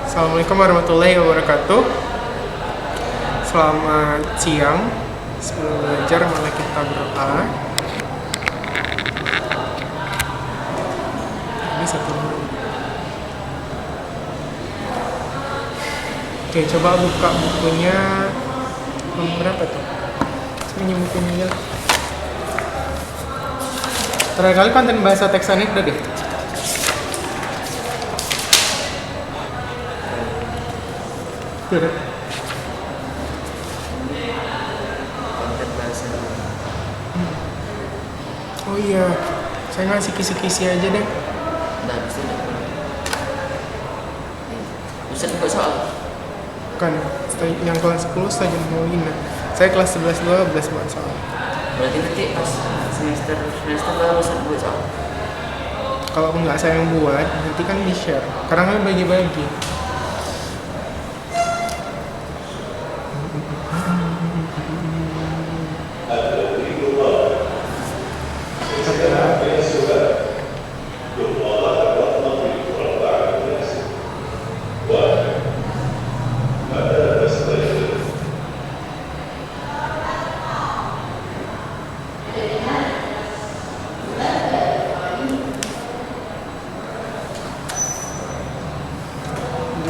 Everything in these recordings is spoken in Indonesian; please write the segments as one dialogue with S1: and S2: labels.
S1: Assalamualaikum warahmatullahi wabarakatuh. Selamat siang. Sebelum belajar, mari kita berdoa. Ini satu dulu. Oke, coba buka bukunya. Berapa tuh? Ini bukunya. Terakhir kali konten bahasa teksanik udah deh.
S2: Konten bahasa.
S1: Oh iya, saya ngasih kisi-kisi aja deh.
S2: Nah, bisa enggak? Bisa buka soal.
S1: Kan yang kelas 10 saja Maulina. Saya kelas 11 12 buat soal.
S2: Berarti nanti pas semester baru bisa buka soal.
S1: Kalau nggak saya yang buat, nanti kan di share. Karena kan bagi-bagi.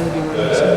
S1: Di mana sih?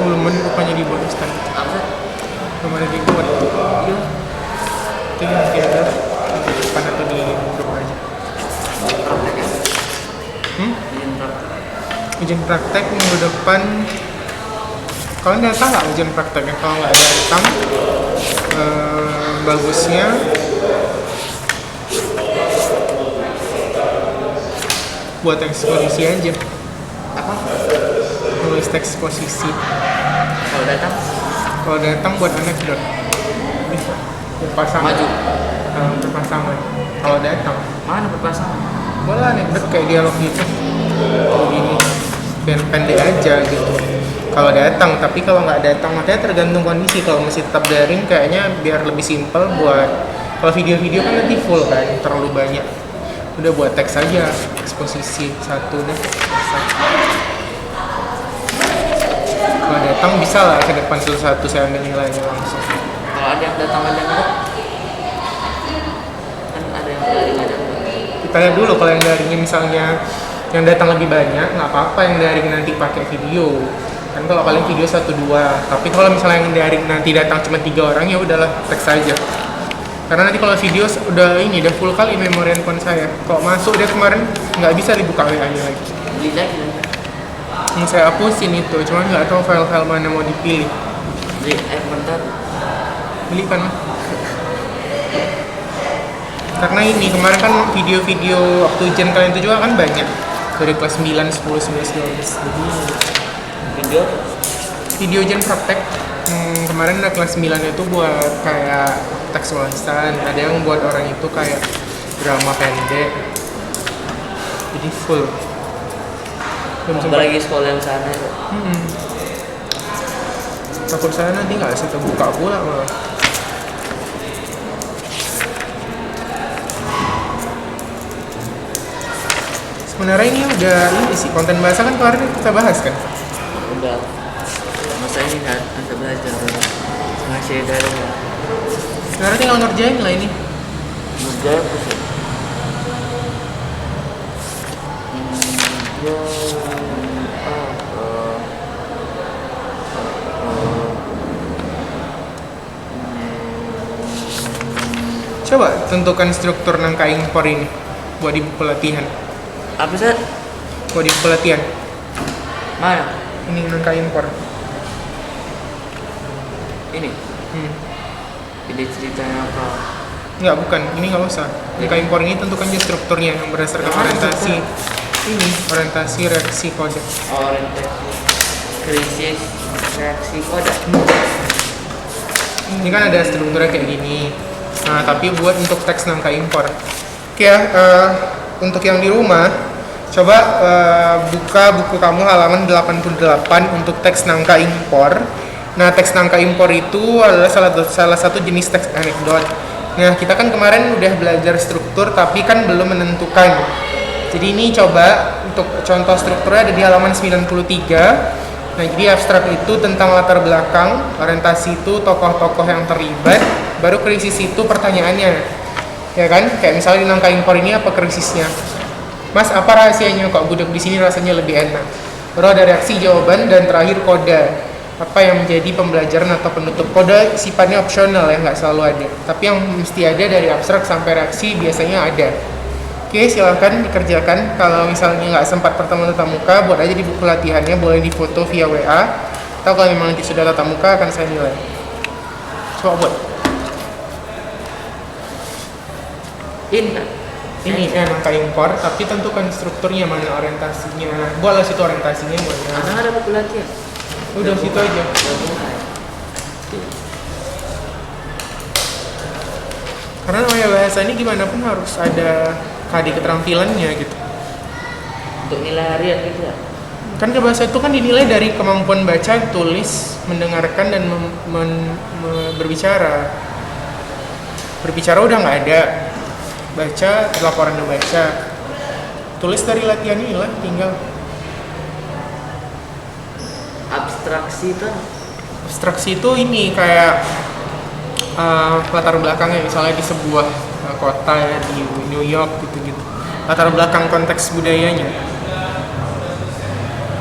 S1: Temen rupanya di bawah stand.
S2: Apa?
S1: Belum ada dibuat.
S2: Iya.
S1: Itu yang nanti ada di depan atau di grup aja.
S2: Praktek ya? Bikin praktek.
S1: Ujian praktek minggu depan. Kalian datang nggak ujian prakteknya? Kalau nggak datang, bagusnya buat eksposisi aja.
S2: Apa?
S1: Nulis teks eksposisi.
S2: Kalau datang
S1: Kalau datang buat anekdot. Bisa. Berpasangan.
S2: maju.
S1: Berpasangan. Kalau datang,
S2: Mana berpasangan?
S1: boleh anekdot kayak dialog gitu. Begini, biar pendek aja gitu. Kalau datang, tapi kalau nggak datang, makanya tergantung kondisi. Kalau masih tetap daring, kayaknya biar lebih simpel buat. Kalau video-video kan nanti full kan, terlalu banyak. Udah buat teks aja, eksposisi satu deh. Kalau datang bisa lah ke depan satu-satu saya ambil nilainya langsung.
S2: Kalau ada yang datang ada yang enggak? Kan ada yang dari ada yang enggak.
S1: Kita lihat dulu kalau yang daringnya misalnya yang datang lebih banyak, nggak apa-apa yang daring nanti pakai video. Kan kalau paling video 1-2. Tapi kalau misalnya yang daring nanti datang cuma 3 orang, ya udahlah teks aja. Karena nanti kalau video udah full kali memori handphone saya. Kalau masuk dia kemarin nggak bisa dibuka WA-nya lagi.
S2: Beli lagi nanti.
S1: Yang saya hapusin itu, cuman nggak tahu file-file mana mau dipilih.
S2: Beli bentar.
S1: Beli kan? Karena ini kemarin kan video-video waktu ujian kalian itu juga kan banyak. Dari kelas 9, 10, 11, 12. Jadi
S2: Video
S1: video ujian praktek. Kemarin ada kelas 9 itu buat kayak teks wawasan. Ada yang buat orang itu kayak drama pendek. Jadi full.
S2: apalagi sekolah yang sana itu.
S1: Takut saya nanti nggak bisa terbuka pula malah. Sebenarnya ini udah ini sih konten bahasa kan kemarin kita bahas kan.
S2: Udah. Masa ini kan anda belajar ngasih dari
S1: Sekarang tinggal ngerjain lah ini.
S2: ngerjain pusat. Ya,
S1: Coba tentukan struktur nangka impor ini buat di buku latihan.
S2: apa sih?
S1: Buat di buku latihan.
S2: Mana?
S1: Ini nangka impor.
S2: Ini. Ini ceritanya apa?
S1: Enggak, bukan. Ini nggak usah. Nangka impor ini tentukan aja strukturnya yang berdasarkan orientasi. Ini orientasi reaksi kode.
S2: Orientasi krisis reaksi kode.
S1: Ini kan ada strukturnya kayak gini. Nah, tapi buat untuk teks nangka impor. Oke ya, untuk yang di rumah, coba buka buku kamu halaman 88 untuk teks nangka impor. Nah, teks nangka impor itu adalah salah satu jenis teks anekdot. Nah, kita kan kemarin udah belajar struktur, tapi kan belum menentukan. Jadi ini coba untuk contoh strukturnya ada di halaman 93. Nah, jadi abstrak itu tentang latar belakang, orientasi itu tokoh-tokoh yang terlibat, baru krisis itu pertanyaannya. Ya kan? Kayak misalnya di nangka impor ini apa krisisnya? Mas, apa rahasianya kok duduk di sini rasanya lebih enak? Baru ada reaksi, jawaban, dan terakhir kode. Apa yang menjadi pembelajaran atau penutup. Kode sifatnya opsional ya, nggak selalu ada. Tapi yang mesti ada dari abstrak sampai reaksi biasanya ada. Oke, silahkan dikerjakan. Kalau misalnya nggak sempat pertemuan tatap muka, buat aja di buku latihannya, boleh difoto via WA. Atau kalau memang nanti sudah tatap muka, akan saya nilai. Coba buat.
S2: Ini kan?
S1: Ini nangka impor, tapi tentukan strukturnya, mana orientasinya. Buatlah situ orientasinya, buatnya.
S2: Anak ada buku latihan.
S1: Udah situ aja.
S2: Udah mulai.
S1: Karena namanya bahasa ini gimana pun harus ada KD keterampilannya gitu.
S2: Untuk nilai harian gitu ya?
S1: Kan ke bahasa itu kan dinilai dari kemampuan baca, tulis, mendengarkan, dan berbicara. Berbicara udah nggak ada. Baca, laporan udah baca. Tulis dari latihan ini lah, tinggal.
S2: Abstraksi itu
S1: Abstraksi itu ini kayak latar belakangnya, misalnya di sebuah kota ya, di New York gitu-gitu. Latar belakang konteks budayanya.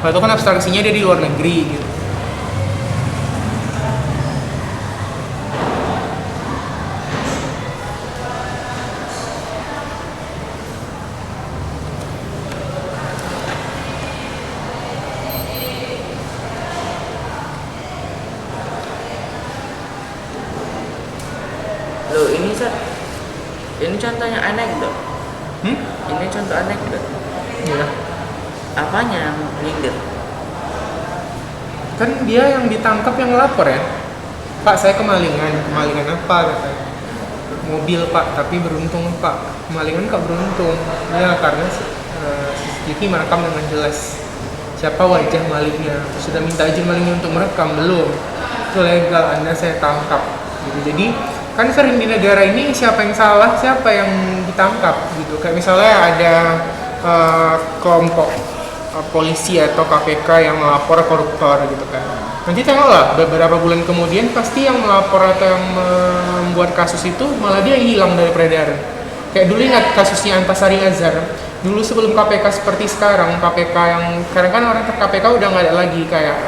S1: Kalau itu kan abstraksinya dia di luar negeri gitu.
S2: loh ini contohnya anekdot. Ini contoh anekdot.
S1: Iya.
S2: Apanya yang minder?
S1: Kan dia yang ditangkap yang lapor ya. Pak, saya kemalingan apa katanya? Mobil Pak, tapi beruntung Pak. Kemalingan kok beruntung. Ya karena CCTV merekam dengan jelas siapa wajah malingnya. Sudah minta izin malingnya untuk merekam belum? Itu legal, Anda saya tangkap. Gitu. Jadi kan sering di negara ini siapa yang salah, siapa yang ditangkap gitu. Kayak misalnya ada kelompok polisi atau KPK yang melapor koruptor gitu kan. Nanti tengoklah beberapa bulan kemudian pasti yang melapor atau yang membuat kasus itu malah dia hilang dari peredaran. Kayak dulu ingat kasusnya Antasari Azhar. Dulu sebelum KPK seperti sekarang, KPK yang sekarang kan orang KPK udah nggak ada lagi kayak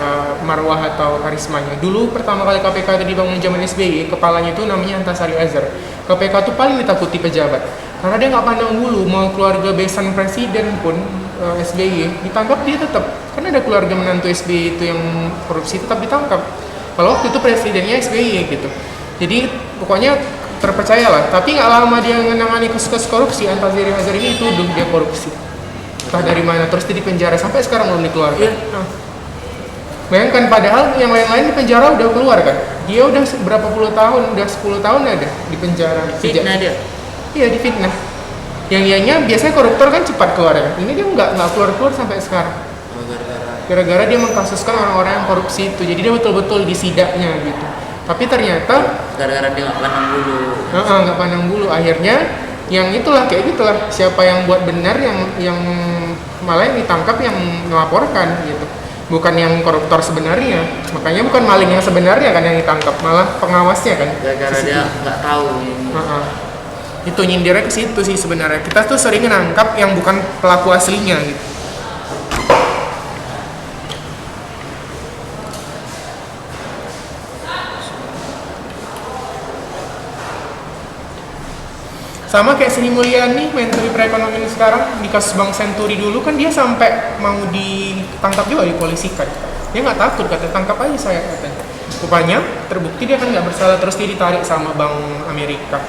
S1: marwah atau karismanya. Dulu pertama kali KPK itu dibangun zaman SBY, kepalanya itu namanya Antasari Azhar. KPK itu paling ditakuti pejabat karena dia nggak pandang bulu, mau keluarga besan presiden pun SBY ditangkap dia tetap, kan ada keluarga menantu SBY itu yang korupsi tetap ditangkap. Kalau waktu itu presidennya SBY gitu. Jadi pokoknya terpercayalah, tapi nggak lama dia menangani kasus korupsi, Antasari Azhar ini dituduh dia korupsi. Entah dari mana, terus dia di penjara sampai sekarang belum dikeluarkan. Nah, bayangkan padahal yang lain-lain di penjara udah keluar kan. Dia udah berapa puluh tahun, udah 10 tahun ada di penjara.
S2: Fitnah dia.
S1: Iya, di fitnah. Yang ianya biasanya koruptor kan cepat keluar ya. Ini dia nggak keluar sampai sekarang. Gara-gara dia mengkasuskan orang-orang yang korupsi itu. Jadi dia betul-betul disidaknya gitu. Tapi ternyata
S2: Gara-gara dia nggak pandang bulu.
S1: nggak pandang bulu. Akhirnya yang itulah kayak gitulah. Siapa yang buat benar, yang malah yang ditangkap yang melaporkan gitu, bukan yang koruptor sebenarnya. Makanya bukan maling yang sebenarnya kan yang ditangkap, malah pengawasnya kan.
S2: Gara-gara dia nggak tahu ini.
S1: Itu nyindirnya ke situ sih sebenarnya. Kita tuh sering nangkap yang bukan pelaku aslinya gitu. Sama kayak Sri Mulyani, Menteri Perekonomian sekarang, di kasus Bank Senturi dulu kan dia sampai mau ditangkap juga, dipolisikan. Dia nggak takut, kata tangkap aja saya katanya. Rupanya terbukti dia kan nggak bersalah, terus dia ditarik sama Bank Amerika,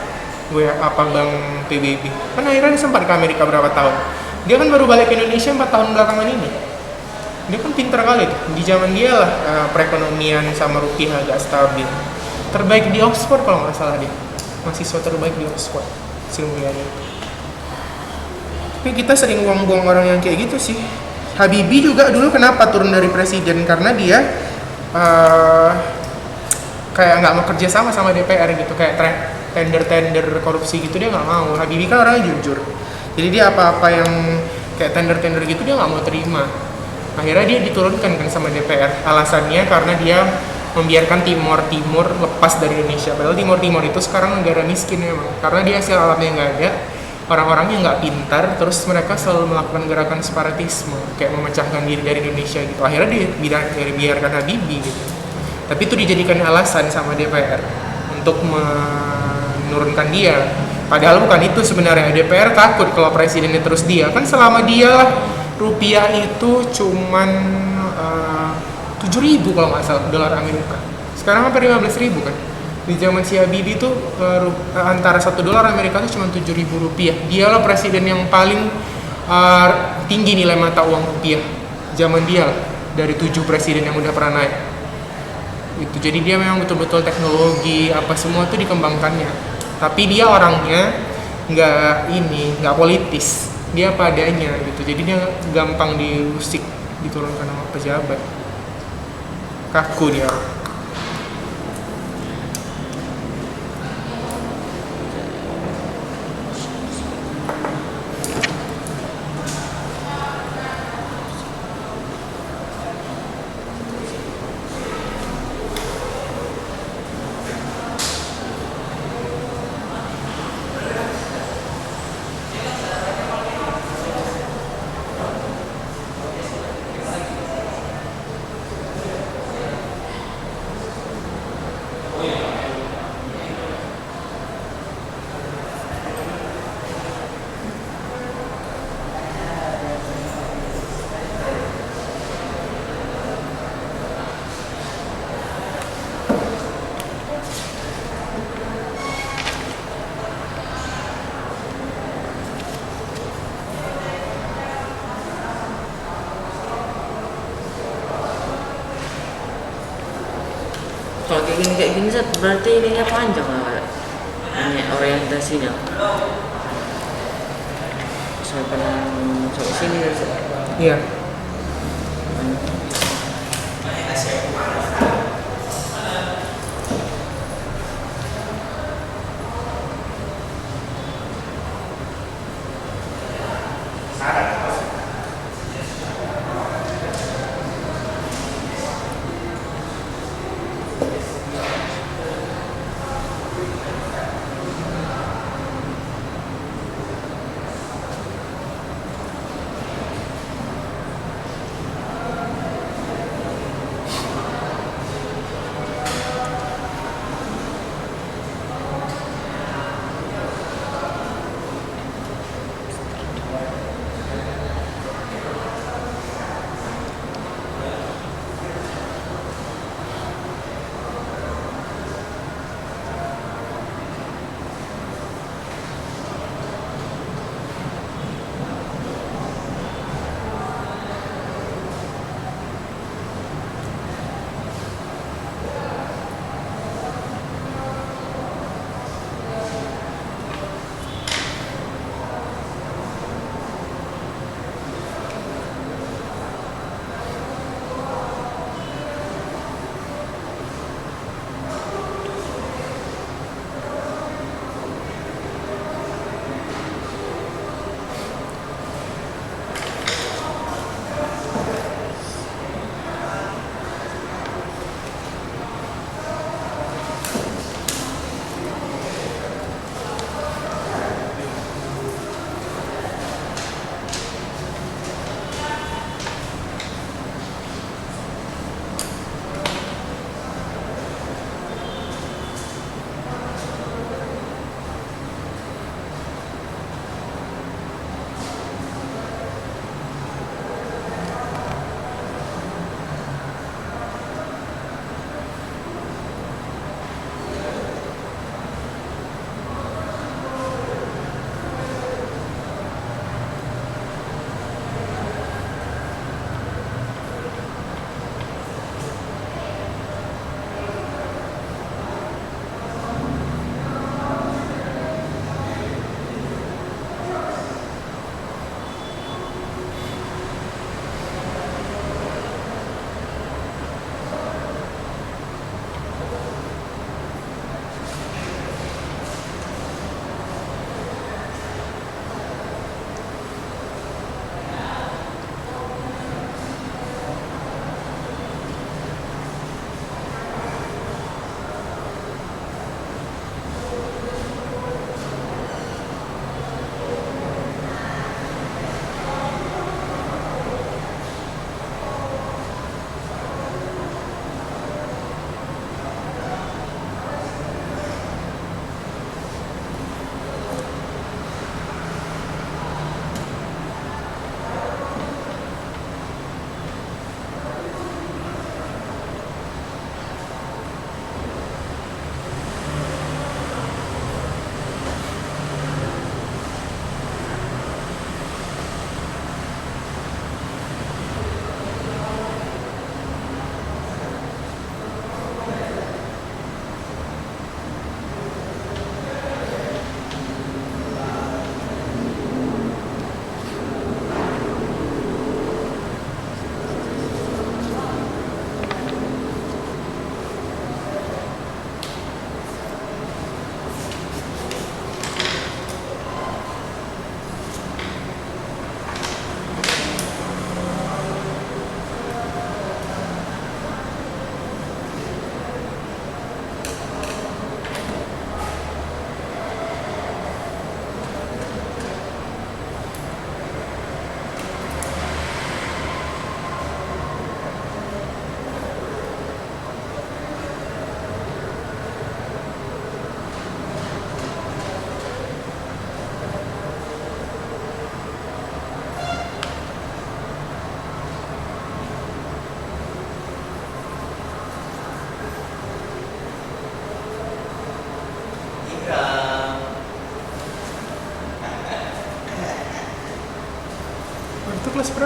S1: Bank PBB. Kan akhirnya dia sempat ke Amerika berapa tahun. Dia kan baru balik ke Indonesia 4 tahun belakangan ini. Dia kan pinter kali tuh. Di zaman dia lah perekonomian sama rupiah agak stabil. Terbaik di Oxford kalau nggak salah dia. Mahasiswa terbaik di Oxford. Sri Mulyani. Tapi kita sering buang-buang orang yang kayak gitu sih. Habibie juga dulu kenapa turun dari presiden, karena dia kayak nggak mau kerja sama DPR gitu, kayak tender korupsi gitu dia nggak mau. Habibie kan orangnya jujur, jadi dia apa-apa yang kayak tender gitu dia nggak mau terima. Akhirnya dia diturunkan kan sama DPR, alasannya karena dia membiarkan Timor lepas dari Indonesia. Padahal Timor itu sekarang negara miskin memang, karena dia hasil alamnya nggak ada, orang-orangnya nggak pintar, terus mereka selalu melakukan gerakan separatisme, kayak memecahkan diri dari Indonesia gitu. Akhirnya dibiarkan Habibie gitu. Tapi itu dijadikan alasan sama DPR untuk menurunkan dia. Padahal bukan itu sebenarnya. DPR takut kalau presidennya terus dia. Kan selama dia lah rupiah itu cuman 7.000 kalau nggak salah dolar Amerika. Sekarang hampir 15.000 kan. Di zaman si Habibie itu antara 1 dolar Amerika itu cuma 7.000 rupiah. Dialah presiden yang paling tinggi nilai mata uang rupiah. Zaman dia lah, dari 7 presiden yang udah pernah naik. Itu jadi dia memang betul-betul teknologi apa semua itu dikembangkannya. Tapi dia orangnya nggak politis. Dia padanya gitu. Jadi dia gampang diusik, diturunkan sama pejabat. Kaku dia.
S2: Kalau kayak gini Zat, berarti ininya panjang lah, ini orientasinya sampai sini Zat.
S1: Iya.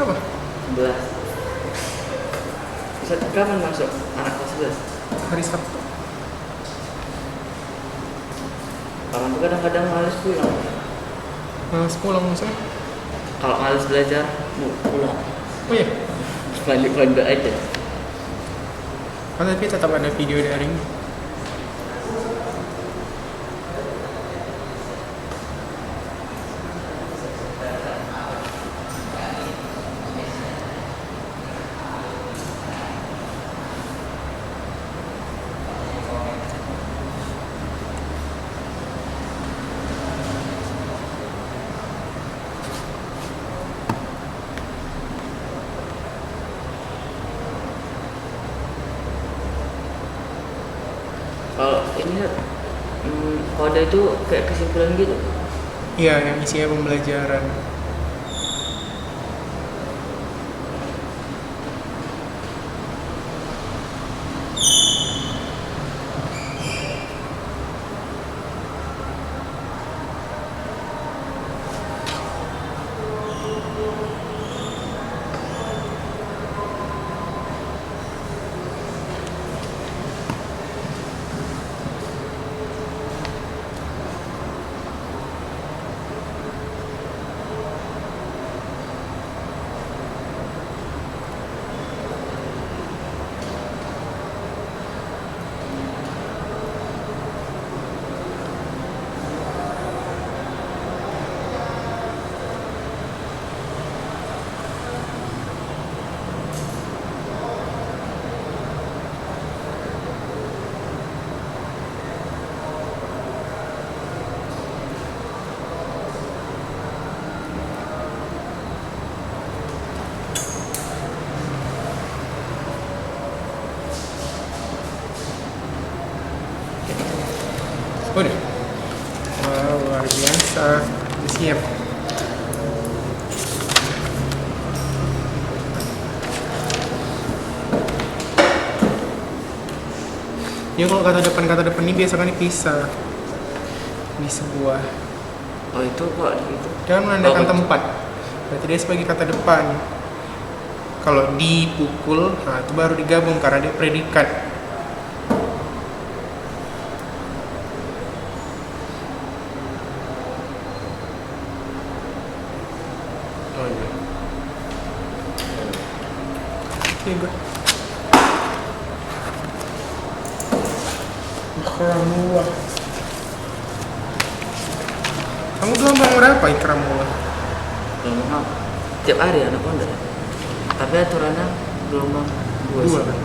S1: berapa?
S2: 11. Bisa kapan masuk anak kelas 11?
S1: Hari Sabtu.
S2: Orang tuh kadang-kadang males pulang.
S1: Males pulang maksudnya?
S2: Kalau males belajar, pulang.
S1: Oh iya?
S2: Balik pondok aja.
S1: Kan tapi tetap ada video daring.
S2: Kalau ini kode itu kayak kesimpulan gitu.
S1: Iya, yang isinya pembelajaran. Udah. Wah, luar biasa. Udah siap. Ya kalau kata depan ini biasanya dipisah di sebuah.
S2: Oh itu kok gitu.
S1: Dia kan menandakan
S2: Oh,
S1: tempat. Berarti dia sebagai kata depan. Kalau dipukul, nah itu baru digabung karena dia predikat. Oh iya. Oke, gue. Ikramullah. Kamu gelombang berapa ikramullah?
S2: gelombang tiap hari anak pondok. Tapi aturannya gelombang 2
S1: Dua
S2: sih.
S1: kan?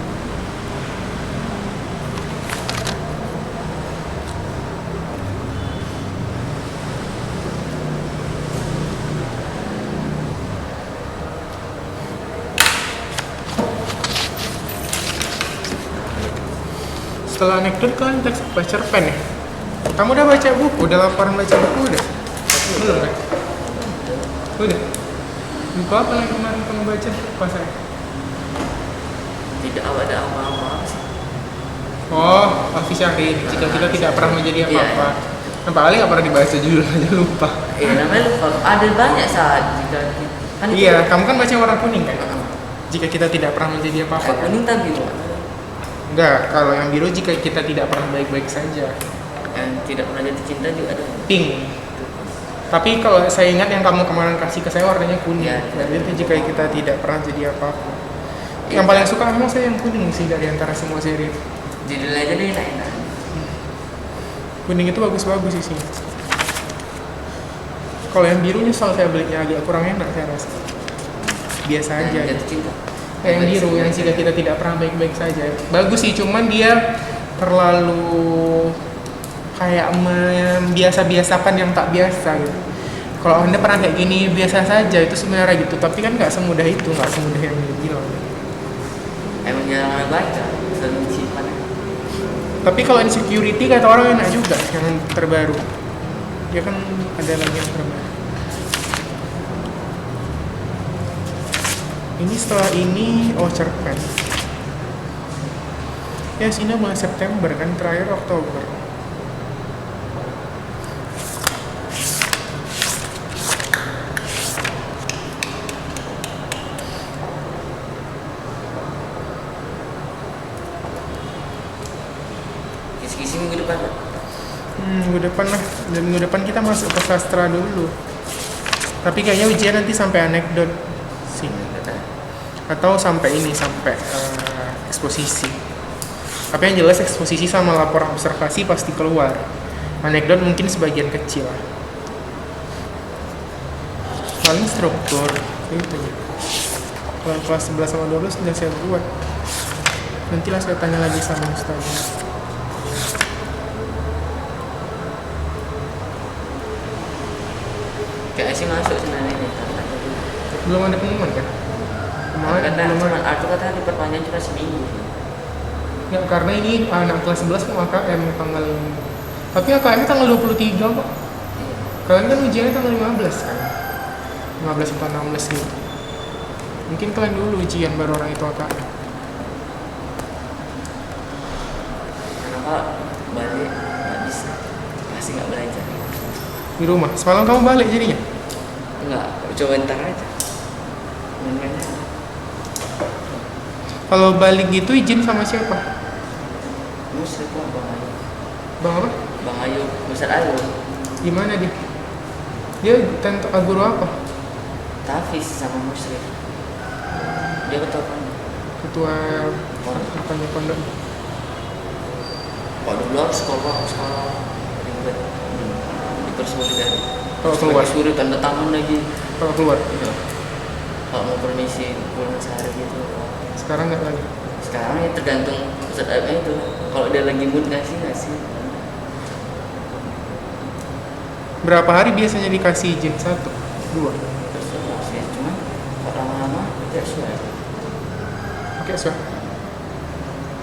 S1: Setelah anekdot kalian teks apa? Cerpen ya? Kamu udah baca buku? Udah laporan baca buku udah? Belum kan? Udah? Buku apa yang kemarin kamu baca? Pas saya?
S2: Tidak ada apa-apa sih.
S1: Oh, Alfi Syahrin. Jika kita tidak pernah menjadi apa-apa. Nah, paling nggak pernah dibaca judul aja lupa.
S2: Namanya lupa. Ada banyak saat jika kan itu-
S1: Iya, kamu kan baca warna kuning kan? Jika kita tidak pernah menjadi apa-apa kan?
S2: kuning tapi
S1: Enggak, kalau yang biru jika kita tidak pernah baik-baik saja.
S2: yang tidak pernah jatuh cinta juga ada.
S1: Pink. Tapi kalau saya ingat yang kamu kemarin kasih ke saya warnanya kuning.
S2: Iya.
S1: Berarti itu jika kita tidak pernah jadi apa-apa. Yang paling suka memang saya yang kuning sih dari antara semua seri.
S2: Judulnya aja deh enak-enak.
S1: Kuning itu bagus-bagus sih. Kalau yang biru nyesal saya belinya agak kurang enak saya rasa. Biasa aja.
S2: Yang jatuh cinta.
S1: Kayak yang biru yang jika kita tidak pernah baik-baik saja. Bagus sih, cuman dia terlalu kayak membiasa-biasakan yang tak biasa gitu. Kalau Anda pernah kayak gini biasa saja itu sebenarnya gitu, tapi kan nggak semudah itu, nggak semudah yang dia bilang.
S2: Emang jarang baca, selalu simpan.
S1: Tapi kalau insecurity kata orang enak juga yang terbaru. Dia kan ada lagi yang terbaru. Ini setelah ini cerpen. Ya sini mulai September kan, terakhir Oktober.
S2: minggu depan kan?
S1: Minggu depan lah. Dan minggu depan kita masuk ke sastra dulu. Tapi kayaknya ujian nanti sampai anekdot sih. Atau sampai ini, sampai eksposisi. Tapi yang jelas eksposisi sama laporan observasi pasti keluar. Anekdot mungkin sebagian kecil lah. Paling struktur itu ya. Kalau kelas 11 sama 12 sudah saya buat. Nantilah saya tanya lagi sama Ustaznya.
S2: Kayak sih masuk sebenarnya ini.
S1: Belum ada pengumuman kan?
S2: Kata
S1: Belum
S2: cuma
S1: ada.
S2: aku kata diperpanjang cuma seminggu.
S1: Ya, karena ini anak kelas 11 mau AKM tanggal. Tapi AKM tanggal 23 kok. Kalian kan ujiannya tanggal 15 kan? 15 atau 16 gitu. Mungkin kalian dulu ujian baru orang itu AKM.
S2: Kenapa balik nggak bisa? Masih nggak belajar.
S1: Di rumah. Semalam kamu balik jadinya?
S2: Enggak, coba ntar aja. Main-main aja.
S1: Kalau balik gitu izin sama siapa?
S2: Musrik lah Bang Ayu.
S1: Bang apa?
S2: Bang Ayu, Ustaz Ayu.
S1: Gimana dia? Dia guru apa?
S2: Tafis sama Musrik. Dia ketua pondok.
S1: Ketua apanya pondok?
S2: Kalau dulu harus sekolah ribet. Dipersulit dari.
S1: Kalau keluar?
S2: Suruh tanda tangan lagi.
S1: Kalau keluar?
S2: Iya. Kalau mau permisi pulang sehari gitu.
S1: Sekarang nggak lagi.
S2: Sekarang ya tergantung Ustaz Ayu itu. Kalau dia lagi mood ngasih.
S1: Berapa hari biasanya dikasih izin? 1, 2?
S2: Terserah sih, cuman kalau lama-lama tidak sesuai.
S1: Oke, so.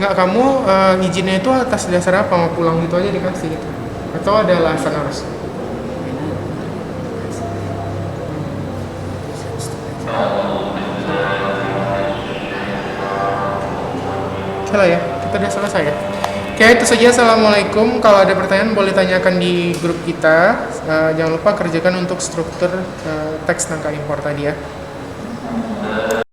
S1: Nggak, kamu izinnya itu atas dasar apa? Mau pulang gitu aja dikasih gitu? Atau ada alasan harus? Salah ya? Kita udah selesai ya? Oke, itu saja. Assalamualaikum. Kalau ada pertanyaan boleh tanyakan di grup kita. Jangan lupa kerjakan untuk struktur teks nangka impor tadi ya.